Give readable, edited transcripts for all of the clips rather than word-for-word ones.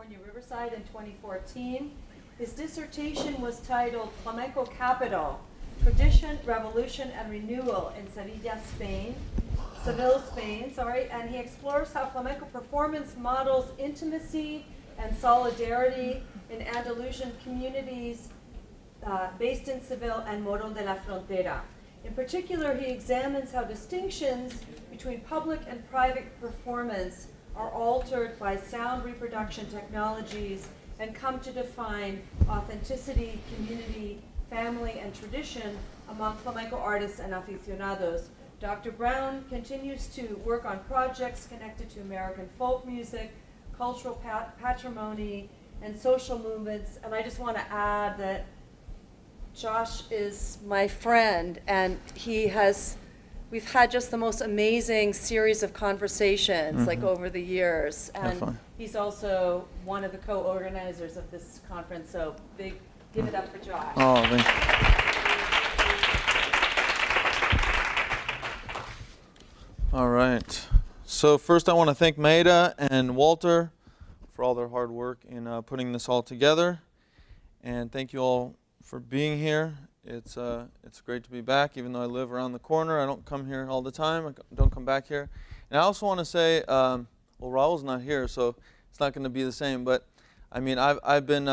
California, Riverside in 2014. His dissertation was titled Flamenco Capital, Tradition, Revolution, and Renewal in Seville, Spain, and he explores how flamenco performance models intimacy and solidarity in Andalusian communities based in Seville and Morón de la Frontera. In particular, he examines how distinctions between public and private performance are altered by sound reproduction technologies and come to define authenticity, community, family, and tradition among flamenco artists and aficionados. Dr. Brown continues to work on projects connected to American folk music, cultural patrimony, and social movements. And I just want to add that Josh is my friend, and we've had just the most amazing series of conversations like over the years. And he's also one of the co-organizers of this conference, so give it up for Josh. Oh, thank you. All right. So first I want to thank Meira and Walter for all their hard work in putting this all together. And thank you all for being here. It's great to be back, even though I live around the corner. I don't come here all the time. I don't come back here. And I also want to say, well, Raul's not here, so it's not going to be the same. But I mean, I've been.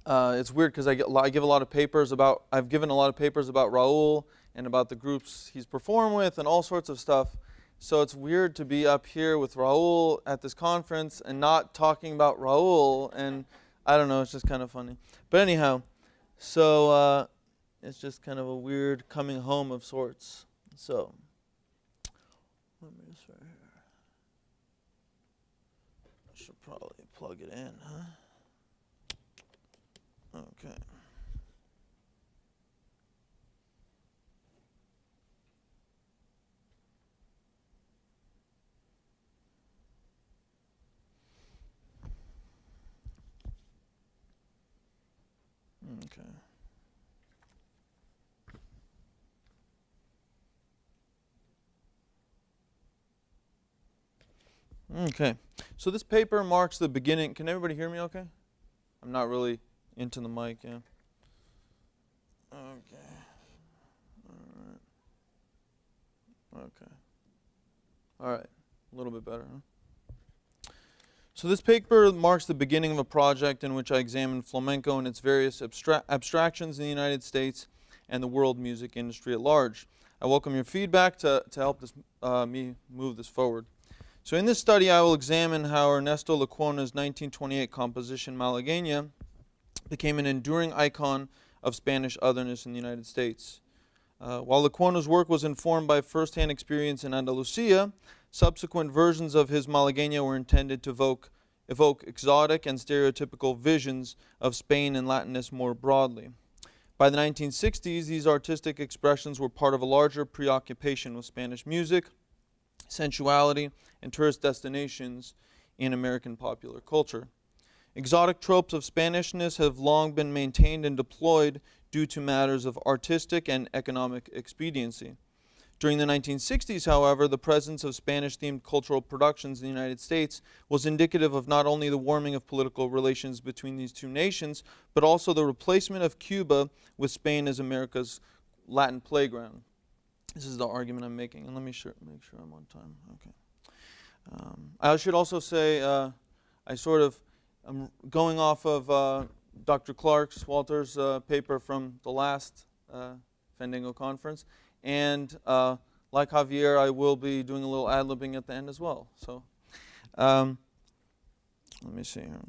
It's weird because I've given a lot of papers about Raul and about the groups he's performed with and all sorts of stuff. So it's weird to be up here with Raul at this conference and not talking about Raul. And I don't know, it's just kind of funny. But anyhow, so it's just kind of a weird coming home of sorts. So let me just right here. I should probably plug it in, huh? Okay. Okay. Okay. So this paper marks the beginning. Can everybody hear me okay? I'm not really into the mic, yeah. Okay. All right. Okay. All right. A little bit better, huh? So this paper marks the beginning of a project in which I examine flamenco and its various abstractions in the United States and the world music industry at large. I welcome your feedback to help me move this forward. So in this study, I will examine how Ernesto Lecuona's 1928 composition Malagueña became an enduring icon of Spanish otherness in the United States. While Lecuona's work was informed by first-hand experience in Andalusia, subsequent versions of his Malagueña were intended to evoke exotic and stereotypical visions of Spain and Latinness more broadly. By the 1960s, these artistic expressions were part of a larger preoccupation with Spanish music, sensuality, and tourist destinations in American popular culture. Exotic tropes of Spanishness have long been maintained and deployed due to matters of artistic and economic expediency. During the 1960s, however, the presence of Spanish-themed cultural productions in the United States was indicative of not only the warming of political relations between these two nations, but also the replacement of Cuba with Spain as America's Latin playground. This is the argument I'm making, and let me make sure I'm on time. Okay. I should also say I'm going off of Dr. Walter's paper from the last Fandango conference. And like Javier, I will be doing a little ad-libbing at the end as well. So let me see here.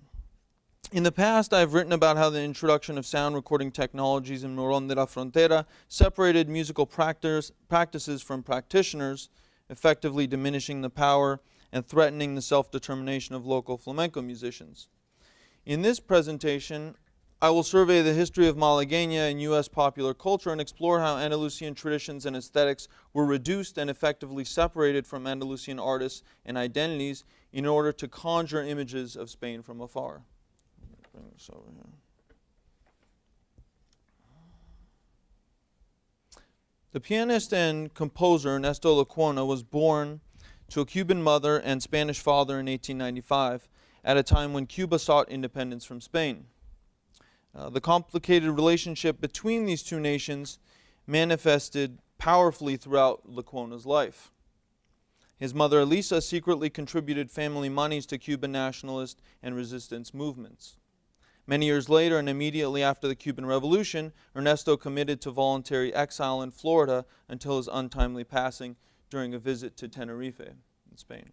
In the past, I've written about how the introduction of sound recording technologies in Morón de la Frontera separated musical practices from practitioners, effectively diminishing the power and threatening the self-determination of local flamenco musicians. In this presentation, I will survey the history of Malagueña in U.S. popular culture and explore how Andalusian traditions and aesthetics were reduced and effectively separated from Andalusian artists and identities in order to conjure images of Spain from afar. Let me bring this over here. The pianist and composer Ernesto Lecuona was born to a Cuban mother and Spanish father in 1895, at a time when Cuba sought independence from Spain. The complicated relationship between these two nations manifested powerfully throughout Lecuona's life. His mother Elisa secretly contributed family monies to Cuban nationalist and resistance movements. Many years later, and immediately after the Cuban Revolution, Ernesto committed to voluntary exile in Florida until his untimely passing during a visit to Tenerife in Spain.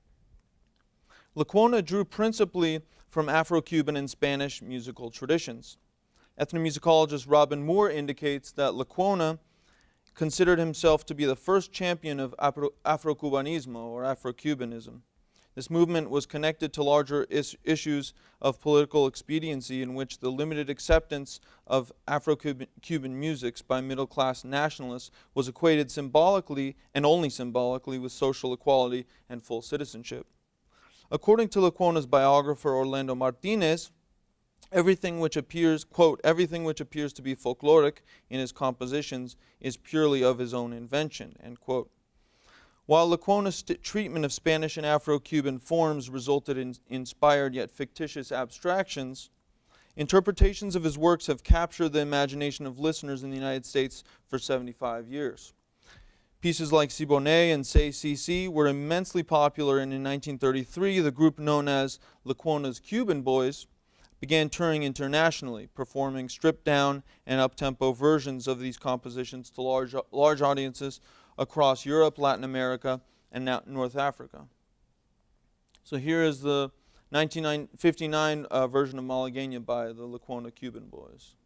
Lecuona drew principally from Afro-Cuban and Spanish musical traditions. Ethnomusicologist Robin Moore indicates that Lecuona considered himself to be the first champion of Afro-Cubanismo or Afro-Cubanism. This movement was connected to larger issues of political expediency in which the limited acceptance of Afro-Cuban musics by middle-class nationalists was equated symbolically, and only symbolically, with social equality and full citizenship. According to Lecuona's biographer Orlando Martinez, everything which appears, quote, everything which appears to be folkloric in his compositions is purely of his own invention, end quote. While Lecuona's treatment of Spanish and Afro-Cuban forms resulted in inspired yet fictitious abstractions, interpretations of his works have captured the imagination of listeners in the United States for 75 years. Pieces like Siboney and Say CC were immensely popular, and in 1933, the group known as Lecuona's Cuban Boys began touring internationally, performing stripped-down and up-tempo versions of these compositions to large audiences across Europe, Latin America, and now North Africa. So here is the 1959 version of Malagueña by the Lecuona Cuban Boys.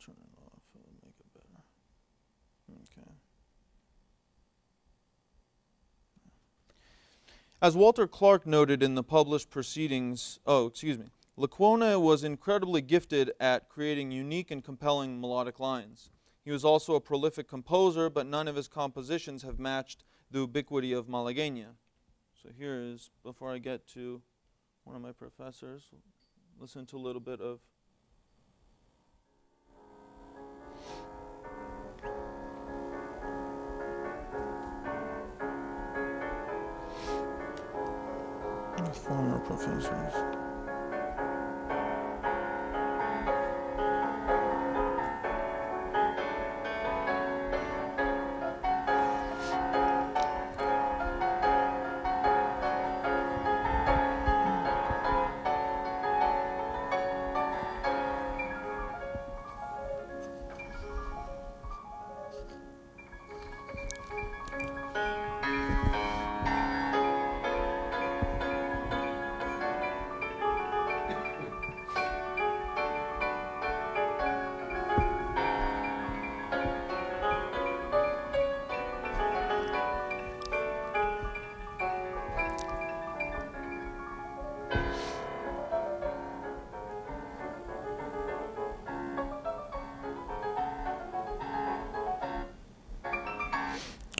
Turn it off, it'll make it better. Okay. As Walter Clark noted in the published proceedings, Lecuona was incredibly gifted at creating unique and compelling melodic lines. He was also a prolific composer, but none of his compositions have matched the ubiquity of Malagueña. So here is, before I get to one of my professors, listen to a little bit of former professors.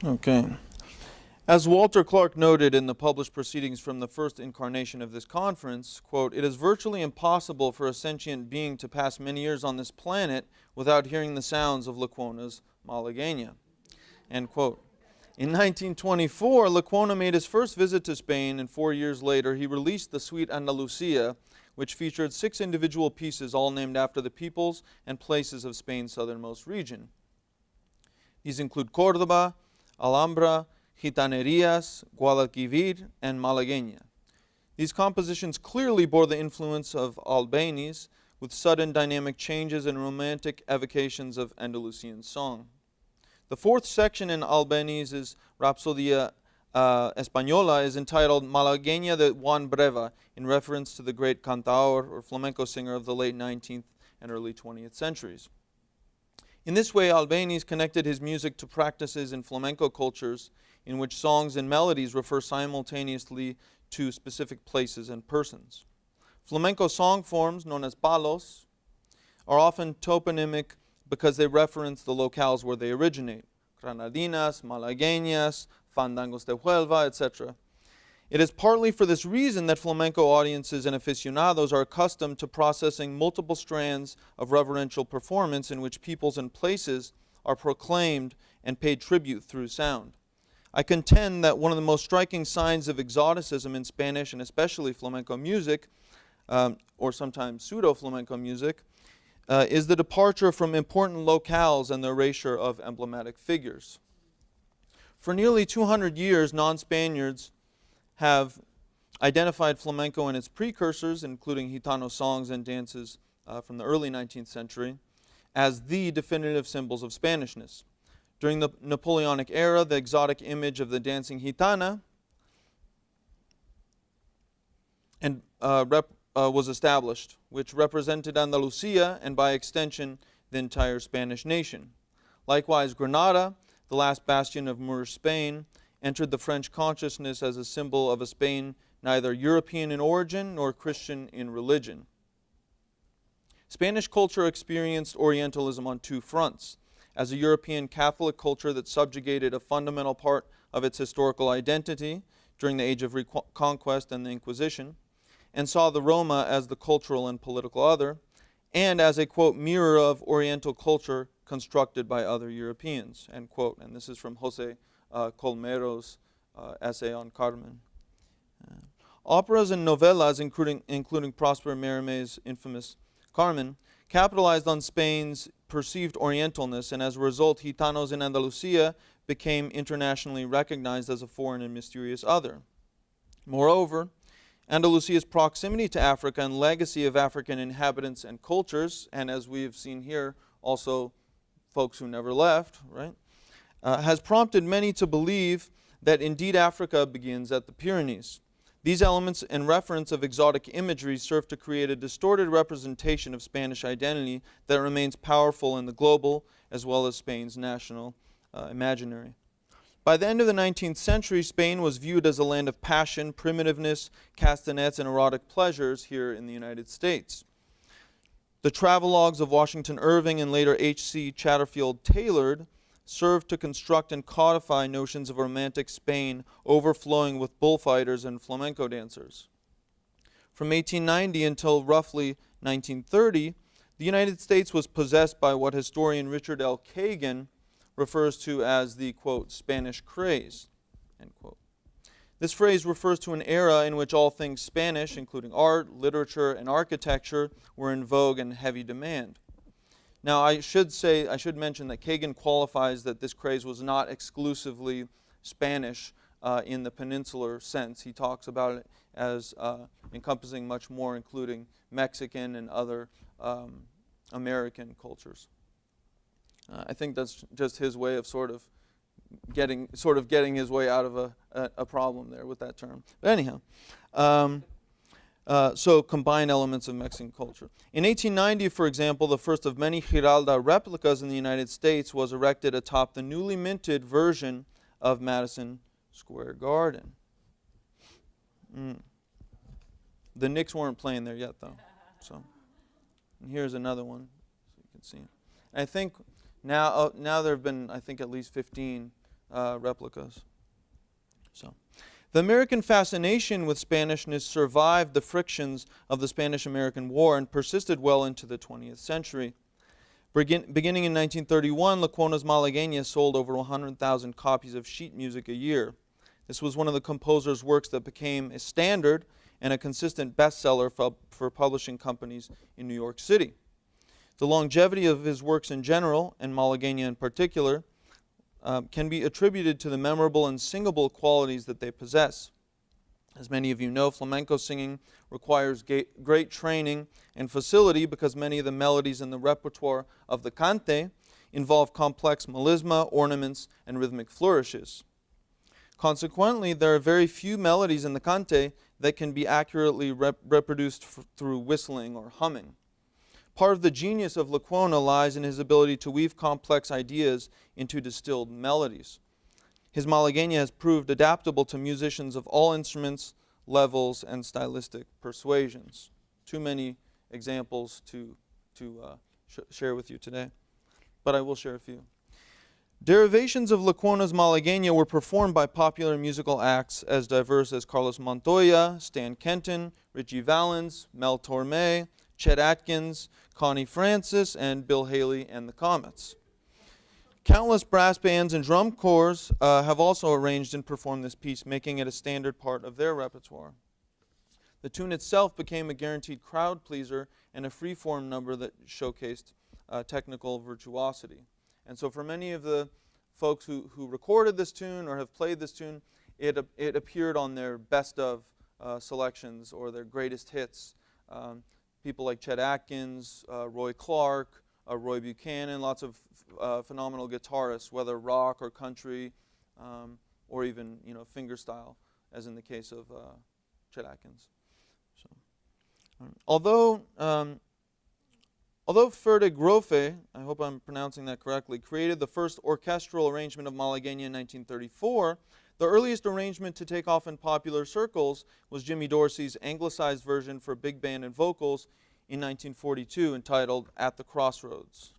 Okay. As Walter Clark noted in the published proceedings from the first incarnation of this conference, quote, "It is virtually impossible for a sentient being to pass many years on this planet without hearing the sounds of Lecuona's Malagueña," end quote. In 1924, Lecuona made his first visit to Spain, and 4 years later he released the Suite Andalucia, which featured 6 individual pieces all named after the peoples and places of Spain's southernmost region. These include Córdoba, Alhambra, Gitanerías, Guadalquivir, and Malagueña. These compositions clearly bore the influence of Albéniz, with sudden dynamic changes and romantic evocations of Andalusian song. The 4th section in Albéniz's Rhapsodia Española is entitled Malagueña de Juan Breva, in reference to the great cantaor or flamenco singer of the late 19th and early 20th centuries. In this way, Albéniz connected his music to practices in flamenco cultures in which songs and melodies refer simultaneously to specific places and persons. Flamenco song forms, known as palos, are often toponymic because they reference the locales where they originate: granadinas, malagueñas, fandangos de Huelva, etc. It is partly for this reason that flamenco audiences and aficionados are accustomed to processing multiple strands of reverential performance in which peoples and places are proclaimed and paid tribute through sound. I contend that one of the most striking signs of exoticism in Spanish and especially flamenco music, or sometimes pseudo-flamenco music, is the departure from important locales and the erasure of emblematic figures. For nearly 200 years, non-Spaniards have identified flamenco and its precursors, including Gitano songs and dances from the early 19th century, as the definitive symbols of Spanishness. During the Napoleonic era, the exotic image of the dancing gitana was established, which represented Andalusia and by extension the entire Spanish nation. Likewise, Granada, the last bastion of Moorish Spain, entered the French consciousness as a symbol of a Spain neither European in origin nor Christian in religion. Spanish culture experienced Orientalism on two fronts: as a European Catholic culture that subjugated a fundamental part of its historical identity during the Age of Conquest and the Inquisition, and saw the Roma as the cultural and political other, and as a, quote, mirror of Oriental culture constructed by other Europeans, end quote. And this is from Jose Colmero's essay on Carmen. Operas and novellas, including Prosper Mérimée infamous Carmen, capitalized on Spain's perceived Orientalness, and as a result, Gitanos in Andalusia became internationally recognized as a foreign and mysterious other. Moreover, Andalusia's proximity to Africa and legacy of African inhabitants and cultures, and as we have seen here, also folks who never left, right, has prompted many to believe that indeed Africa begins at the Pyrenees. These elements and reference of exotic imagery serve to create a distorted representation of Spanish identity that remains powerful in the global as well as Spain's national imaginary. By the end of the 19th century, Spain was viewed as a land of passion, primitiveness, castanets, and erotic pleasures here in the United States. The travelogues of Washington Irving and later H.C. Chatterfield Taylor served to construct and codify notions of romantic Spain overflowing with bullfighters and flamenco dancers. From 1890 until roughly 1930, the United States was possessed by what historian Richard L. Kagan refers to as the, quote, Spanish craze, end quote. This phrase refers to an era in which all things Spanish, including art, literature, and architecture, were in vogue and heavy demand. Now, I should mention that Kagan qualifies that this craze was not exclusively Spanish in the peninsular sense. He talks about it as encompassing much more, including Mexican and other American cultures. I think that's just his way of sort of getting his way out of a problem there with that term. But anyhow, so combined elements of Mexican culture. In 1890, for example, the first of many Giralda replicas in the United States was erected atop the newly minted version of Madison Square Garden. The Knicks weren't playing there yet, though. So, and here's another one, so you can see. And I think now there have been, I think, at least 15 replicas. So, the American fascination with Spanishness survived the frictions of the Spanish-American War and persisted well into the 20th century. Beginning in 1931, Lecuona's Malagueñas sold over 100,000 copies of sheet music a year. This was one of the composer's works that became a standard and a consistent bestseller for publishing companies in New York City. The longevity of his works in general, and Malagueña in particular, can be attributed to the memorable and singable qualities that they possess. As many of you know, flamenco singing requires great training and facility because many of the melodies in the repertoire of the cante involve complex melisma, ornaments, and rhythmic flourishes. Consequently, there are very few melodies in the cante that can be accurately reproduced through whistling or humming. Part of the genius of Lecuona lies in his ability to weave complex ideas into distilled melodies. His Malagueña has proved adaptable to musicians of all instruments, levels, and stylistic persuasions. Too many examples to share with you today, but I will share a few. Derivations of Lecuona's Malagueña were performed by popular musical acts as diverse as Carlos Montoya, Stan Kenton, Richie Valens, Mel Torme, Chet Atkins, Connie Francis, and Bill Haley and the Comets. Countless brass bands and drum corps have also arranged and performed this piece, making it a standard part of their repertoire. The tune itself became a guaranteed crowd pleaser and a free-form number that showcased technical virtuosity. And so for many of the folks who recorded this tune or have played this tune, it appeared on their best of selections or their greatest hits. People like Chet Atkins, Roy Clark, Roy Buchanan, lots of phenomenal guitarists, whether rock or country, or even fingerstyle, as in the case of Chet Atkins. So, although Frederic, I hope I'm pronouncing that correctly, created the first orchestral arrangement of Malagueña in 1934, the earliest arrangement to take off in popular circles was Jimmy Dorsey's anglicized version for big band and vocals in 1942, entitled At the Crossroads.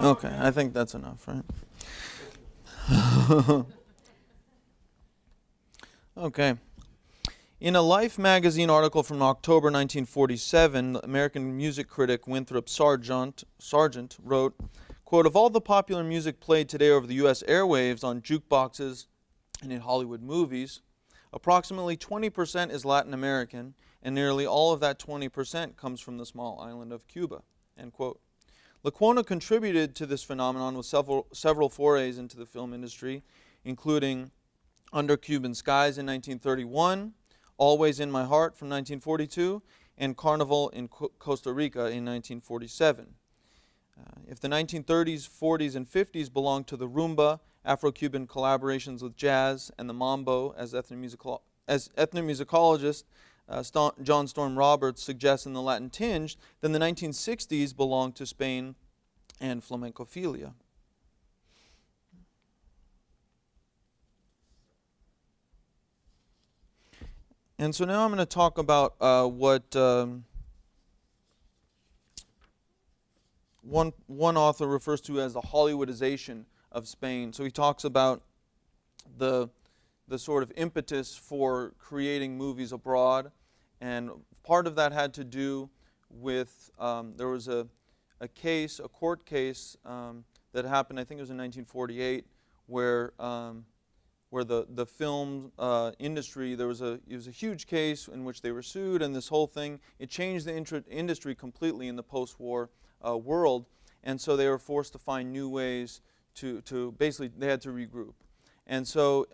Okay, I think that's enough, right? Okay. In a Life magazine article from October 1947, American music critic Winthrop Sargent wrote, quote, "Of all the popular music played today over the U.S. airwaves on jukeboxes and in Hollywood movies, approximately 20% is Latin American, and nearly all of that 20% comes from the small island of Cuba," end quote. Lecuona contributed to this phenomenon with several forays into the film industry, including Under Cuban Skies in 1931, Always in My Heart from 1942, and Carnival in Costa Rica in 1947. If the 1930s, 40s, and 50s belonged to the rumba, Afro-Cuban collaborations with jazz, and the mambo, as ethnomusicologist John Storm Roberts suggests in the Latin tinge, then the 1960s belonged to Spain and flamencophilia. And so now I'm going to talk about what one author refers to as the Hollywoodization of Spain. So he talks about the sort of impetus for creating movies abroad, and part of that had to do with there was a court case that happened, I think it was in 1948, where the film industry, it was a huge case in which they were sued, and this whole thing, it changed the industry completely in the post-war world, and so they were forced to find new ways to basically, they had to regroup. And so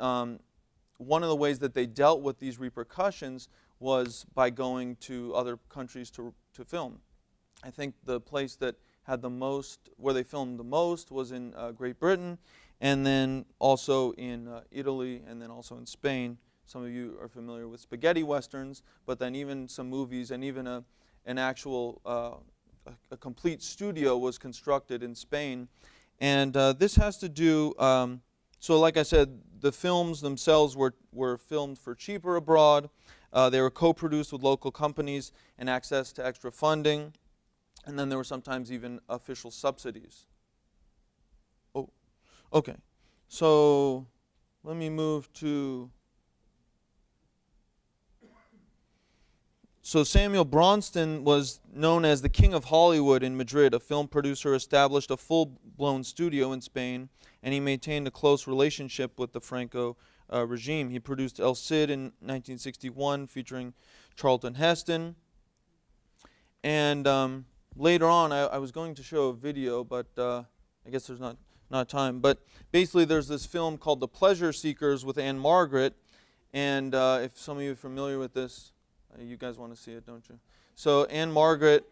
one of the ways that they dealt with these repercussions was by going to other countries to film. I think the place that had the most, where they filmed the most, was in Great Britain, and then also in Italy, and then also in Spain. Some of you are familiar with spaghetti westerns, but then even some movies, and even an actual, a complete studio was constructed in Spain. And this has to do, so like I said, the films themselves were filmed for cheaper abroad. They were co-produced with local companies and access to extra funding. And then there were sometimes even official subsidies. Oh, okay. So let me move to... So Samuel Bronston was known as the King of Hollywood in Madrid. A film producer established a full-blown studio in Spain, and he maintained a close relationship with the Franco regime. He produced El Cid in 1961, featuring Charlton Heston. And later on, I was going to show a video, but I guess there's not time. But basically, there's this film called The Pleasure Seekers with Anne Margaret. And if some of you are familiar with this, you guys want to see it, don't you? So Anne Margaret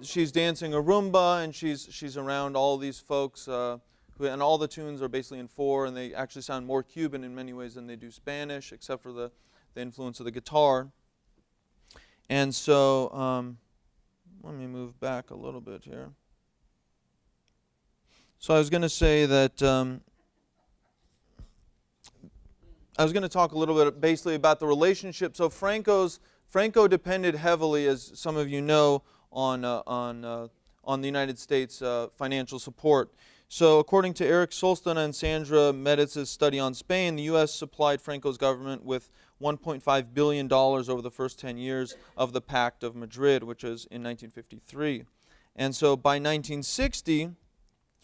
she's dancing a Roomba, and she's around all these folks, and all the tunes are basically in 4, and they actually sound more Cuban in many ways than they do Spanish, except for the influence of the guitar. And so let me move back a little bit here. So I was going to say that I was going to talk a little bit basically about the relationship. So Franco depended heavily, as some of you know, on the United States financial support. So according to Eric Solstana and Sandra Meditz's study on Spain, the U.S. supplied Franco's government with $1.5 billion over the first 10 years of the Pact of Madrid, which is in 1953. And so by 1960,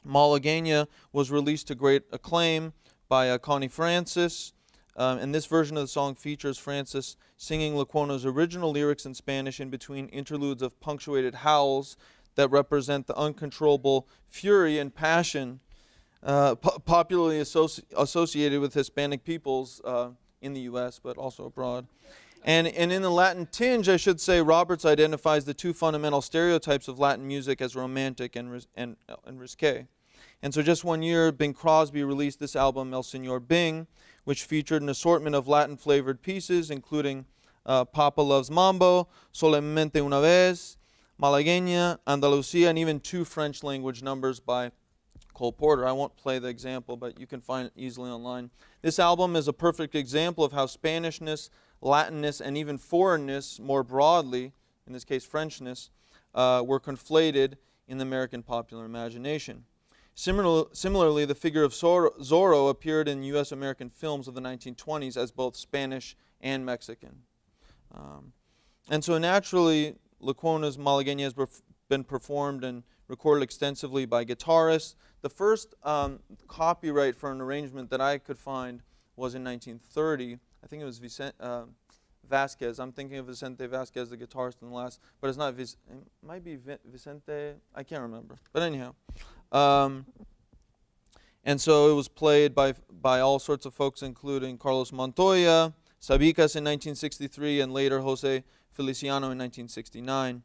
Malagueña was released to great acclaim by Connie Francis. And this version of the song features Francis singing Lecuono's original lyrics in Spanish in between interludes of punctuated howls that represent the uncontrollable fury and passion popularly associated with Hispanic peoples in the U.S., but also abroad. And in the Latin tinge, I should say, Roberts identifies the two fundamental stereotypes of Latin music as romantic and risque. And so just one year, Bing Crosby released this album, El Señor Bing, which featured an assortment of Latin-flavored pieces, including Papa Loves Mambo, Solemnemente Una Vez, Malagueña, Andalucía, and even 2 French-language numbers by Cole Porter. I won't play the example, but you can find it easily online. This album is a perfect example of how Spanishness, Latinness, and even foreignness, more broadly, in this case Frenchness, were conflated in the American popular imagination. Similarly, the figure of Zorro appeared in U.S. American films of the 1920s as both Spanish and Mexican. And so naturally, Lecuono's Malagueña has been performed and recorded extensively by guitarists. The first copyright for an arrangement that I could find was in 1930. I think it was Vasquez. I'm thinking of Vicente Vasquez, the guitarist in the last, but it's not. It might be Vicente. I can't remember. But anyhow. And so it was played by all sorts of folks, including Carlos Montoya, Sabicas in 1963, and later Jose Feliciano in 1969.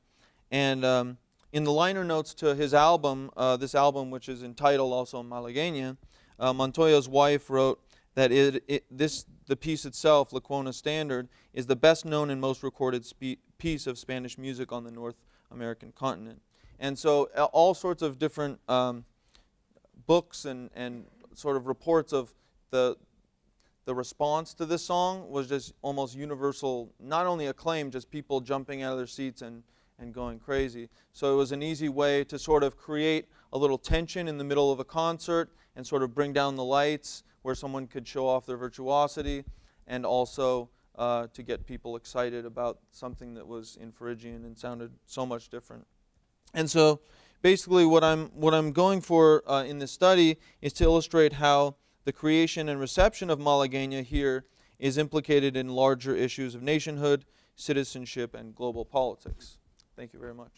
And in the liner notes to his album, this album, which is entitled also Malagueña, Montoya's wife wrote that the piece itself, Lecuona Standard, is the best known and most recorded piece of Spanish music on the North American continent. And so all sorts of different books and sort of reports of the response to this song was just almost universal, not only acclaim, just people jumping out of their seats and going crazy. So it was an easy way to sort of create a little tension in the middle of a concert and sort of bring down the lights where someone could show off their virtuosity, and also to get people excited about something that was in Phrygian and sounded so much different. And so basically what I'm going for in this study is to illustrate how the creation and reception of Malagueña here is implicated in larger issues of nationhood, citizenship, and global politics. Thank you very much.